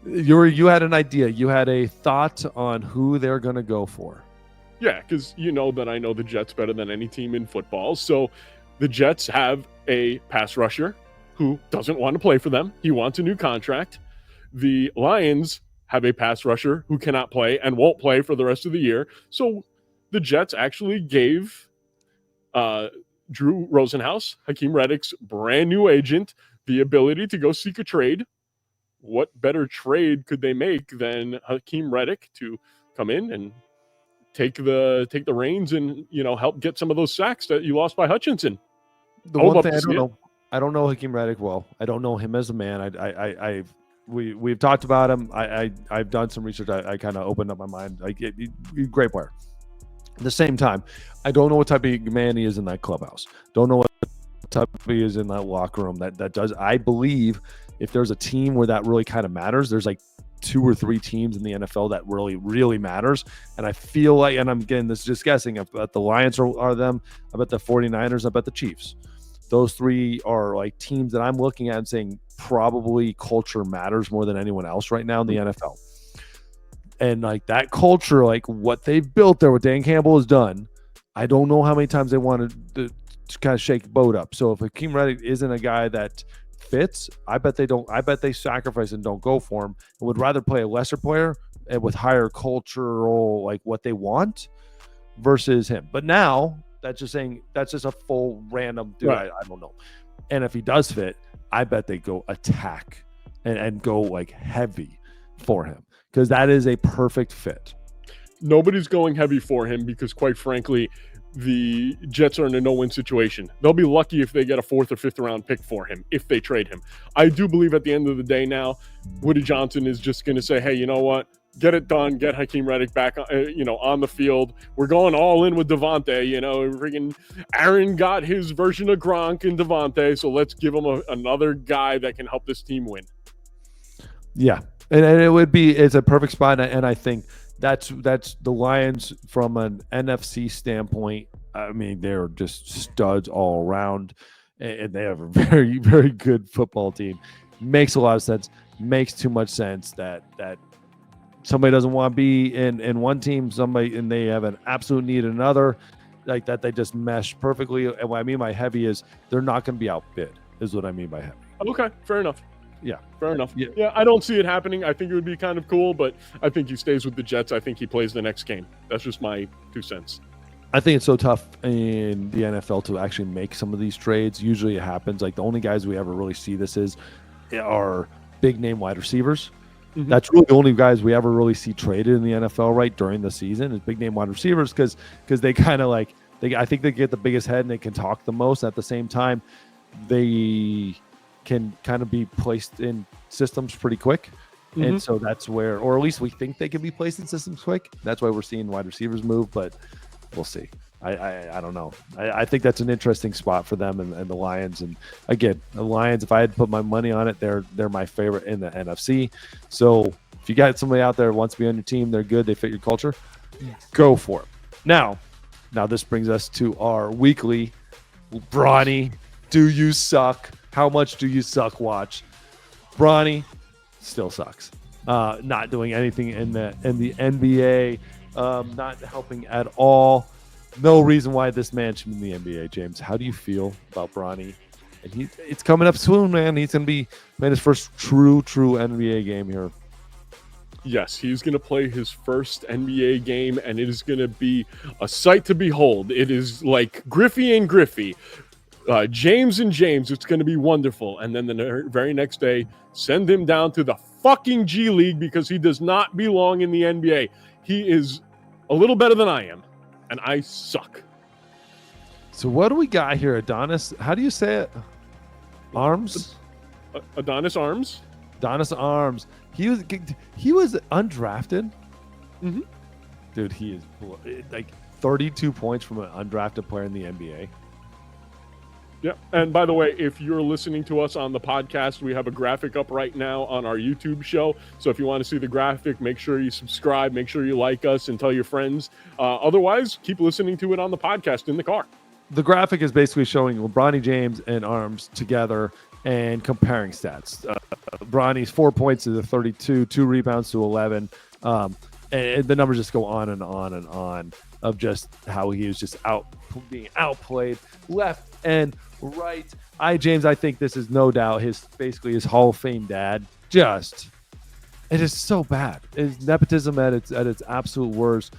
You had an idea. You had a thought on who they're going to go for. Yeah, because you know that I know the Jets better than any team in football. So the Jets have a pass rusher who doesn't want to play for them. He wants a new contract. The Lions have a pass rusher who cannot play and won't play for the rest of the year. So the Jets actually gave Drew Rosenhaus, Hakeem Reddick's brand new agent, the ability to go seek a trade. What better trade could they make than Hakeem Reddick to come in and take the reins and help get some of those sacks that you lost by Hutchinson? The one thing I don't know Hakeem Reddick well. I don't know him as a man. We've talked about him. I've done some research. I kind of opened up my mind. Great player. At the same time, I don't know what type of man he is in that clubhouse. Don't know what type he is in that locker room. That does. I believe if there's a team where that really kind of matters, there's like 2 or 3 teams in the NFL that really, really matters. And I feel like, and I'm getting this just guessing, I bet the Lions are them. I bet the 49ers. I bet the Chiefs. Those 3 are like teams that I'm looking at and saying probably culture matters more than anyone else right now in the NFL. And like that culture, like what they've built there, what Dan Campbell has done, I don't know how many times they wanted to kind of shake the boat up. So if Hakeem Reddick isn't a guy that fits, I bet they don't. I bet they sacrifice and don't go for him and would rather play a lesser player and with higher cultural, like what they want versus him. But now that's just saying that's just a full random dude. Right. I don't know. And if he does fit, I bet they go attack and go like heavy for him. Because that is a perfect fit. Nobody's going heavy for him because, quite frankly, the Jets are in a no-win situation. They'll be lucky if they get a 4th or 5th round pick for him, if they trade him. I do believe at the end of the day now, Woody Johnson is just going to say, hey, you know what? Get it done. Get Hakeem Reddick back, on the field. We're going all in with Davante. Freaking Aaron got his version of Gronk and Davante, so let's give him another guy that can help this team win. Yeah. And it's a perfect spot, and I think that's the Lions from an NFC standpoint. I mean, they're just studs all around, and they have a very, very good football team. Makes a lot of sense. Makes too much sense that somebody doesn't want to be in one team, and they have an absolute need in another, like that. They just mesh perfectly. And what I mean by heavy is they're not going to be outbid. Is what I mean by heavy. Okay, fair enough. Yeah. Fair enough. Yeah, I don't see it happening. I think it would be kind of cool, but I think he stays with the Jets. I think he plays the next game. That's just my 2 cents. I think it's so tough in the NFL to actually make some of these trades. Usually it happens. Like the only guys we ever really see this are big name wide receivers. Mm-hmm. That's really the only guys we ever really see traded in the NFL right during the season is big name wide receivers because they kind of like I think they get the biggest head and they can talk the most. At the same time, they can kind of be placed in systems pretty quick. Mm-hmm. And so that's where, or at least we think they can be placed in systems quick. That's why we're seeing wide receivers move, but we'll see. I don't know. I think that's an interesting spot for them and the Lions. And again, the Lions, if I had to put my money on it, they're my favorite in the NFC. So if you got somebody out there who wants to be on your team, they're good, they fit your culture, go for it. Now this brings us to our weekly Bronny, do you suck? How much do you suck? Watch. Bronny still sucks. Not doing anything in the NBA. Not helping at all. No reason why this man should be in the NBA, James. How do you feel about Bronny? And it's coming up soon, man. He's going to be playing his first true NBA game here. Yes, he's going to play his first NBA game, and it is going to be a sight to behold. It is like Griffey and Griffey. James and James, it's going to be wonderful. And then the very next day, send him down to the fucking G League because he does not belong in the NBA. He is a little better than I am, and I suck. So what do we got here, Adonis? How do you say it? Arms? Adonis Arms. Adonis Arms. He was undrafted. Mm-hmm. Dude, he is like 32 points from an undrafted player in the NBA. Yeah, and by the way, if you're listening to us on the podcast, we have a graphic up right now on our YouTube show. So if you want to see the graphic, make sure you subscribe, make sure you like us, and tell your friends. Otherwise, keep listening to it on the podcast in the car. The graphic is basically showing Bronny James and Arms together and comparing stats. Bronny's 4 points to the 32, 2 rebounds to 11. And the numbers just go on and on and on of just how he was just being outplayed left and right. James, I think this is no doubt basically his Hall of Fame dad. It is so bad. It's nepotism at its absolute worst.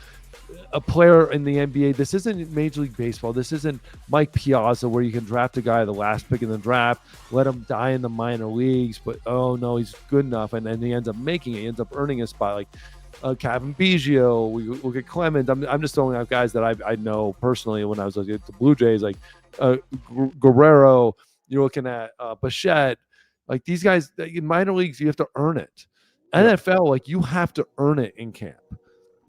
a player in the NBA. This isn't Major League Baseball. This isn't Mike Piazza where you can draft a guy the last pick in the draft, let him die in the minor leagues, but oh no, he's good enough, and then he ends up making it. He ends up earning a spot like Kevin Biggio. We look at Clemens. I'm just throwing out guys that I know personally when I was looking at the Blue Jays, like Guerrero. You're looking at Bichette. Like these guys in minor leagues, you have to earn it. NFL, like you have to earn it in camp.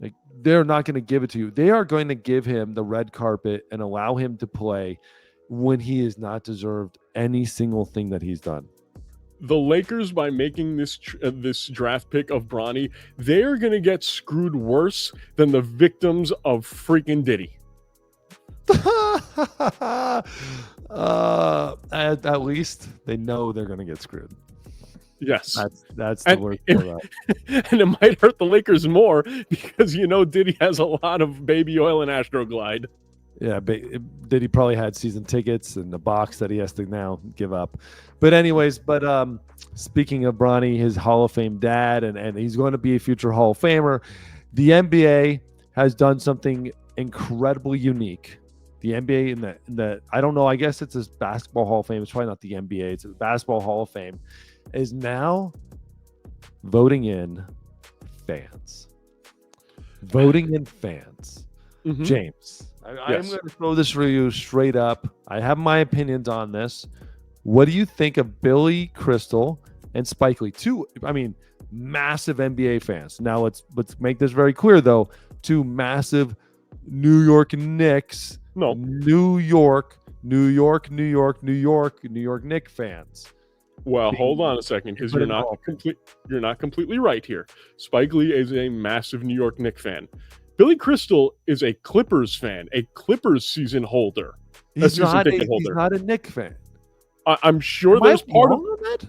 Like they're not going to give it to you. They are going to give him the red carpet and allow him to play when he has not deserved any single thing that he's done. The Lakers, by making this draft pick of Bronny, they're going to get screwed worse than the victims of freaking Diddy. At least they know they're going to get screwed. Yes, that's the worst part of that. And it might hurt the Lakers more because Diddy has a lot of baby oil and Astroglide. Yeah, Diddy probably had season tickets and the box that he has to now give up. But anyways, speaking of Bronny, his Hall of Fame dad, and he's going to be a future Hall of Famer. The NBA has done something incredibly unique. The NBA in the I don't know, I guess it's a basketball Hall of Fame. It's probably not the NBA. It's a basketball Hall of Fame. Is now voting in fans. Voting in fans. Mm-hmm. James, I'm going to throw this for you straight up. I have my opinions on this. What do you think of Billy Crystal and Spike Lee? Two massive NBA fans. Now let's make this very clear though. Two massive New York Knicks. No. New York Knicks fans. Well, hold on a second, because you're not completely right here. Spike Lee is a massive New York Knicks fan. Billy Crystal is a Clippers fan, a Clippers season holder. He's not a Knicks fan. I'm sure there's part of that.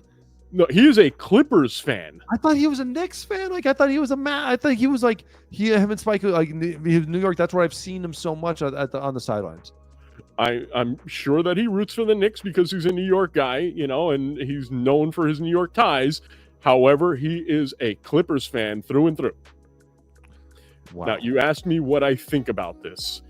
No, he is a Clippers fan. I thought he was a Knicks fan. Like I thought he was I thought he was like him and Spike like New York. That's where I've seen him so much on the sidelines. I'm sure that he roots for the Knicks because he's a New York guy, and he's known for his New York ties. However, he is a Clippers fan through and through. Wow. Now, you asked me what I think about this.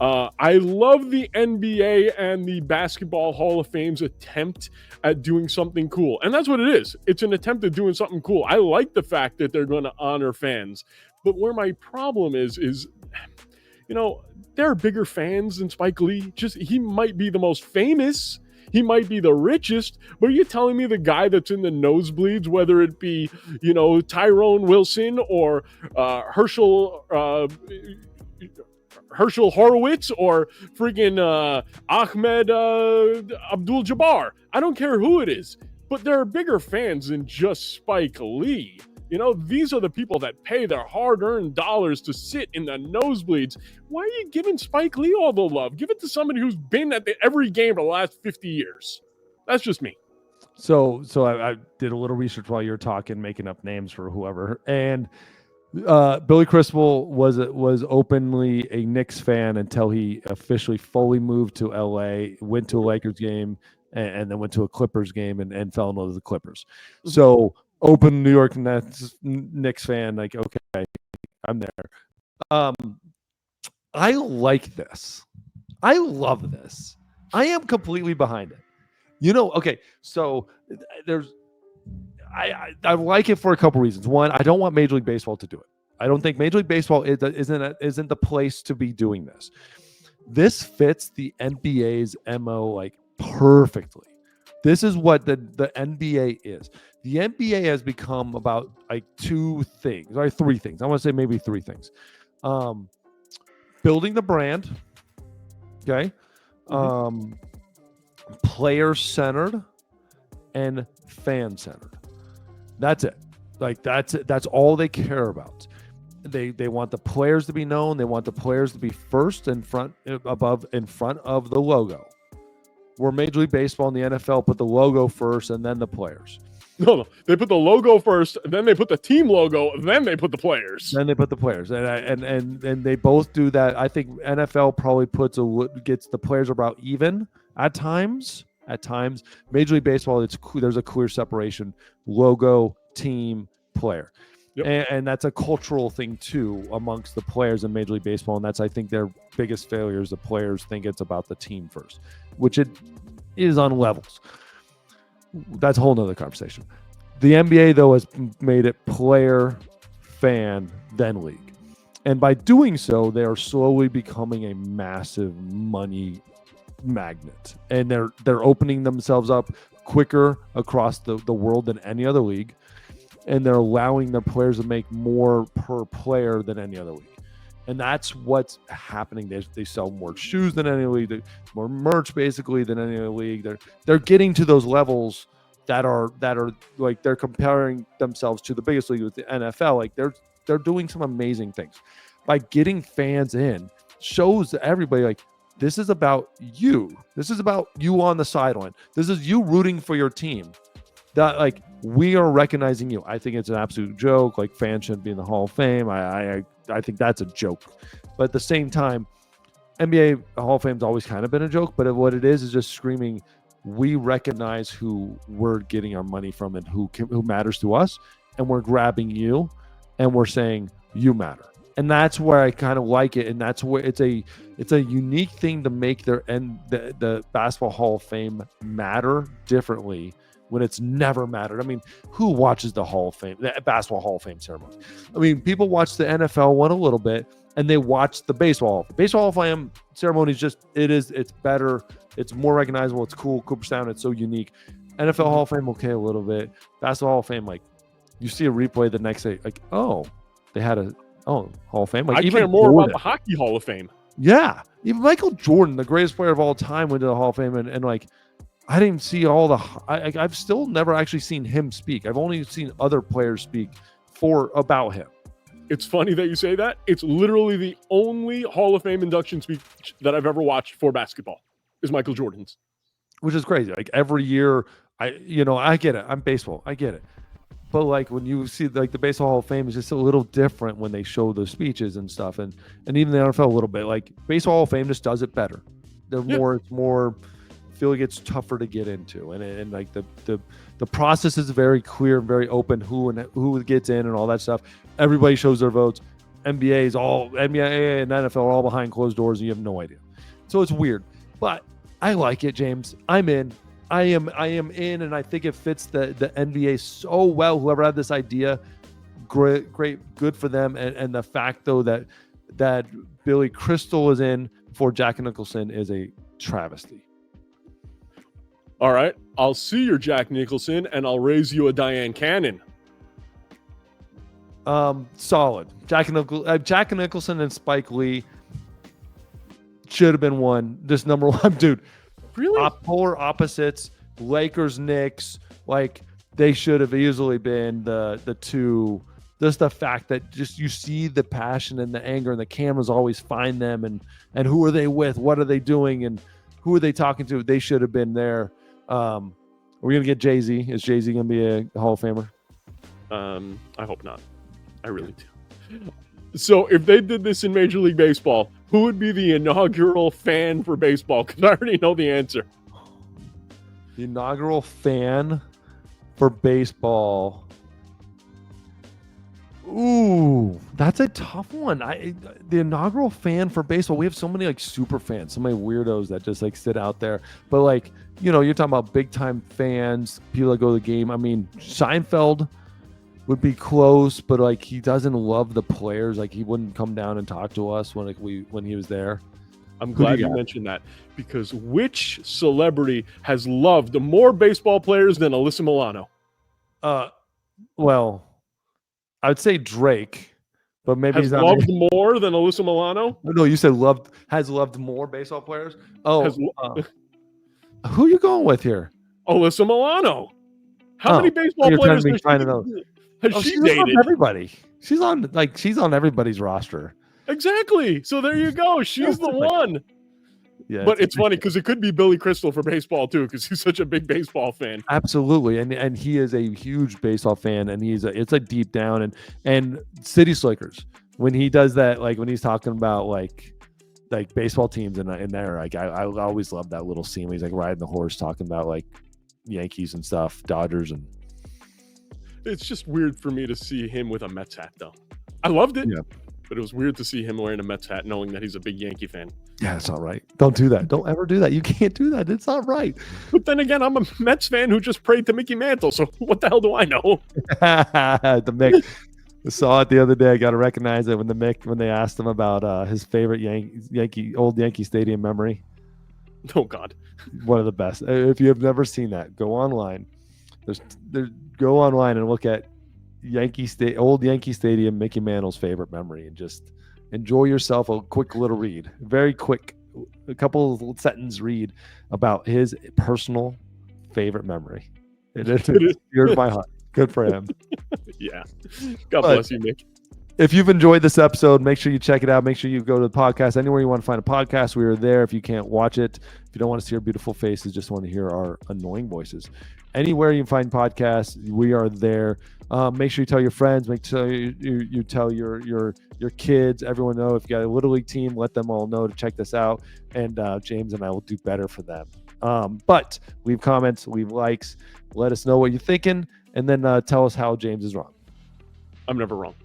I love the NBA and the Basketball Hall of Fame's attempt at doing something cool. And that's what it is. It's an attempt at doing something cool. I like the fact that they're going to honor fans. But where my problem is there are bigger fans than Spike Lee. He might be the most famous. He might be the richest. But are you telling me the guy that's in the nosebleeds, whether it be, Tyrone Wilson or Herschel Horowitz or freaking Ahmed Abdul-Jabbar? I don't care who it is. But there are bigger fans than just Spike Lee. These are the people that pay their hard-earned dollars to sit in the nosebleeds. Why are you giving Spike Lee all the love? Give it to somebody who's been at every game for the last 50 years. That's just me. So I did a little research while you were talking, making up names for whoever. And Billy Crystal was openly a Knicks fan until he officially fully moved to LA, went to a Lakers game, and then went to a Clippers game and fell in love with the Clippers. So open New York Knicks fan, like, okay, I'm there. I like this. I love this. I am completely behind it. Okay, so I like it for a couple reasons. One, I don't want Major League Baseball to do it. I don't think Major League Baseball isn't the place to be doing this. This fits the NBA's MO like perfectly. This is what the NBA is. The NBA has become about like two things, or three things. I want to say maybe three things. Building the brand, okay? Player-centered and fan-centered. That's it. Like that's it. That's all they care about. They want the players to be known. They want the players to be first in front of the logo. Where Major League Baseball and the NFL put the logo first and then the players. No, they put the logo first, then they put the team logo, then they put the players. Then they put the players, and they both do that. I think NFL probably gets the players about even at times. At times, Major League Baseball, there's a clear separation: logo, team, player. And that's a cultural thing too amongst the players in Major League Baseball. And that's, I think, their biggest failure is the players think it's about the team first, which it is on levels. That's a whole nother conversation. The NBA, though, has made it player, fan, then league. And by doing so, they are slowly becoming a massive money magnet. And they're opening themselves up quicker across the world than any other league. And they're allowing their players to make more per player than any other league. And that's what's happening. They sell more shoes than any league, more merch basically than any other league. They're getting to those levels that are like they're comparing themselves to the biggest league with the NFL. Like they're doing some amazing things. By getting fans in, shows everybody like this is about you. This is about you on the sideline. This is you rooting for your team. That like we are recognizing you. I think it's an absolute joke. Like fans shouldn't be in the Hall of Fame. I think that's a joke. But at the same time, NBA Hall of Fame's always kind of been a joke. But what it is just screaming, we recognize who we're getting our money from and who matters to us, and we're grabbing you, and we're saying you matter. And that's where I kind of like it, and that's where it's a unique thing to make the Basketball Hall of Fame matter differently. When it's never mattered. I mean, who watches the Basketball Hall of Fame ceremony? I mean, people watch the NFL one a little bit, and they watch the Baseball Hall of Fame ceremony is it's better. It's more recognizable. It's cool. Cooper Sound. It's so unique. NFL Hall of Fame, okay, a little bit. Basketball Hall of Fame, like you see a replay the next day, like, oh, they had Hall of Fame. Like, I care more about the Hockey Hall of Fame. Yeah. Even Michael Jordan, the greatest player of all time, went to the Hall of Fame, and like, I didn't see all the. I've still never actually seen him speak. I've only seen other players speak about him. It's funny that you say that. It's literally the only Hall of Fame induction speech that I've ever watched for basketball is Michael Jordan's, which is crazy. Like every year, I get it. I'm baseball. I get it. But like when you see like the Baseball Hall of Fame is just a little different when they show those speeches and stuff, and even the NFL a little bit. Like Baseball Hall of Fame just does it better. It's more. I feel like it's tougher to get into, and like the process is very clear and very open. Who gets in and all that stuff. Everybody shows their votes. NBA and NFL are all behind closed doors, and you have no idea. So it's weird, but I like it, James. I'm in. I am in, and I think it fits the NBA so well. Whoever had this idea, great, good for them. And the fact though that Billy Crystal is in before Jack Nicholson is a travesty. All right, I'll see your Jack Nicholson, and I'll raise you a Diane Cannon. Solid. Jack Nicholson and Spike Lee should have been one. This number one, dude. Really? Polar opposites. Lakers, Knicks. Like they should have easily been the two. Just the fact that just you see the passion and the anger, and the cameras always find them, and who are they with? What are they doing? And who are they talking to? They should have been there. Are we gonna get Jay-Z? Is Jay-Z gonna be a Hall of Famer? I hope not. I really do. So if they did this in Major League Baseball, who would be the inaugural fan for baseball? Because I already know the answer. The inaugural fan for baseball. Ooh, that's a tough one. The inaugural fan for baseball. We have so many like super fans, so many weirdos that just like sit out there. But like, you're talking about big time fans, people that go to the game. I mean, Seinfeld would be close, but like he doesn't love the players. Like he wouldn't come down and talk to us when he was there. I'm glad you mentioned that, because which celebrity has loved more baseball players than Alyssa Milano? Well, I would say Drake, but maybe he's not loved more than Alyssa Milano. No, you said has loved more baseball players. Who are you going with here? Alyssa Milano. How many baseball players has she dated? Everybody. She's on everybody's roster. Exactly. So there you go. She's the one. Yeah, but it's funny because it could be Billy Crystal for baseball too, because he's such a big baseball fan. Absolutely, and he is a huge baseball fan, and it's like deep down and City Slickers when he does that, like when he's talking about like baseball teams in there, like I always love that little scene where he's like riding the horse talking about like Yankees and stuff, Dodgers, and It's just weird for me to see him with a Mets hat, though. I loved it, Yeah. but it was weird to see him wearing a Mets hat, knowing that he's a big Yankee fan. Yeah, it's not right. Don't do that. Don't ever do that. You can't do that. It's not right. But then again, I'm a Mets fan who just prayed to Mickey Mantle, so what the hell do I know? The Mick. I saw it the other day. I got to recognize it when they asked him about his favorite old Yankee Stadium memory. Oh God, one of the best. If you have never seen that, go online. Go online and look at old Yankee Stadium, Mickey Mantle's favorite memory, and just enjoy yourself a quick little read, very quick, a couple of sentence read about his personal favorite memory. It seared my heart. Good for him. Yeah. God bless you, Nick. If you've enjoyed this episode, make sure you check it out. Make sure you go to the podcast. Anywhere you want to find a podcast, we are there. If you can't watch it, if you don't want to see our beautiful faces, just want to hear our annoying voices. Anywhere you can find podcasts, we are there. Make sure you tell your friends. Make sure you tell your kids. Everyone know. If you got a Little League team, let them all know to check this out. And James and I will do better for them. But leave comments, leave likes. Let us know what you're thinking. And then tell us how James is wrong. I'm never wrong.